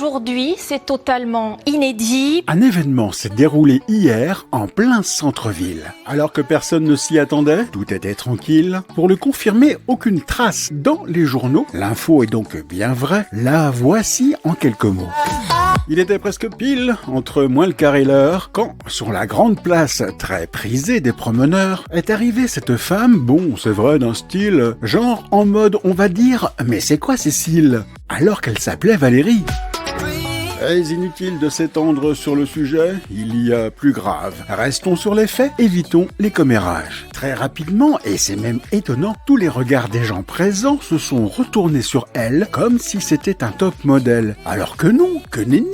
aujourd'hui, c'est totalement inédit. Un événement s'est déroulé hier en plein centre-ville. Alors que personne ne s'y attendait, tout était tranquille. Pour le confirmer, aucune trace dans les journaux. L'info est donc bien vraie. La voici en quelques mots. Il était presque pile, entre moins le quart et l'heure, quand, sur la grande place très prisée des promeneurs, est arrivée cette femme, bon, c'est vrai, d'un style, genre en mode, on va dire, mais c'est quoi Cécile ? Alors qu'elle s'appelait Valérie. Mais inutile de s'étendre sur le sujet, il y a plus grave. Restons sur les faits, évitons les commérages. Très rapidement, et c'est même étonnant, tous les regards des gens présents se sont retournés sur elle comme si c'était un top modèle. Alors que non, que nenni.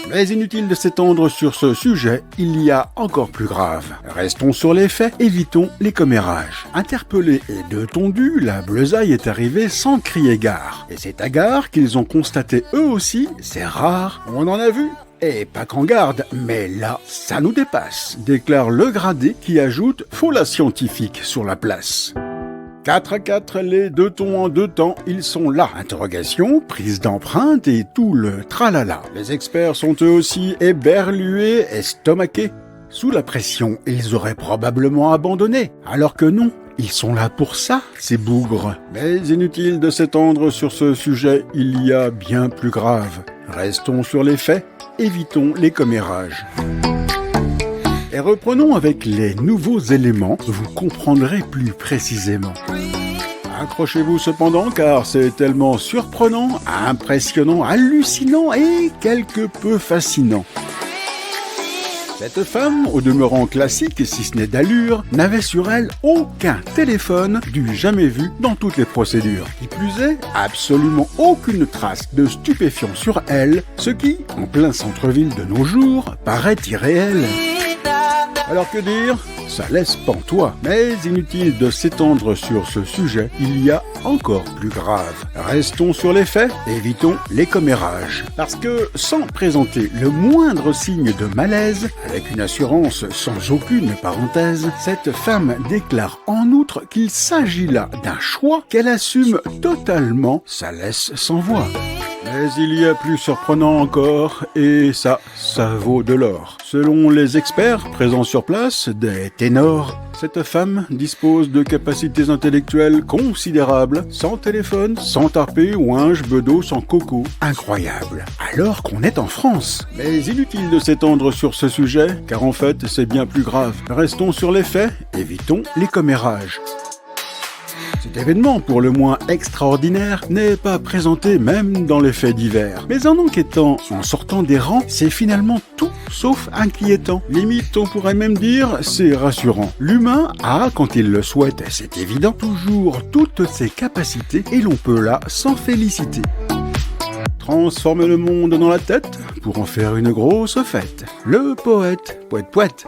Mais inutile de s'étendre sur ce sujet, il y a encore plus grave. Restons sur les faits, évitons les commérages. Interpellée et de tondu, la bleusaille est arrivée sans crier gare. Et c'est à gare qu'ils ont constaté eux aussi, c'est rare, on en a vu. Et pas qu'en garde, mais là, ça nous dépasse, déclare le gradé qui ajoute « faut la scientifique sur la place ». 4 à 4, les deux tons en deux temps, ils sont là. Interrogation, prise d'empreinte et tout le tralala. Les experts sont eux aussi éberlués, estomaqués. Sous la pression, ils auraient probablement abandonné. Alors que non, ils sont là pour ça, ces bougres. Mais inutile de s'étendre sur ce sujet, il y a bien plus grave. Restons sur les faits, évitons les commérages. Et reprenons avec les nouveaux éléments, vous comprendrez plus précisément. Accrochez-vous cependant car c'est tellement surprenant, impressionnant, hallucinant et quelque peu fascinant. Cette femme, au demeurant classique, si ce n'est d'allure, n'avait sur elle aucun téléphone du jamais vu dans toutes les procédures. Qui plus est, absolument aucune trace de stupéfiant sur elle, ce qui, en plein centre-ville de nos jours, paraît irréel. Alors que dire ? Ça laisse pantois. Mais inutile de s'étendre sur ce sujet, il y a encore plus grave. Restons sur les faits, évitons les commérages. Parce que, sans présenter le moindre signe de malaise, avec une assurance sans aucune parenthèse, cette femme déclare en outre qu'il s'agit là d'un choix qu'elle assume totalement, ça laisse sans voix. Mais il y a plus surprenant encore, et ça vaut de l'or. Selon les experts présents sur place, des ténors, cette femme dispose de capacités intellectuelles considérables, sans téléphone, sans tarpé, ouinge, bedeau, sans coco. Incroyable. Alors qu'on est en France. Mais inutile de s'étendre sur ce sujet, car en fait, c'est bien plus grave. Restons sur les faits, évitons les commérages. Cet événement, pour le moins extraordinaire, n'est pas présenté même dans les faits divers. Mais en enquêtant, en sortant des rangs, c'est finalement tout sauf inquiétant. Limite, on pourrait même dire, c'est rassurant. L'humain a, quand il le souhaite, c'est évident, toujours toutes ses capacités et l'on peut là s'en féliciter. Transformer le monde dans la tête pour en faire une grosse fête. Le poète, poète.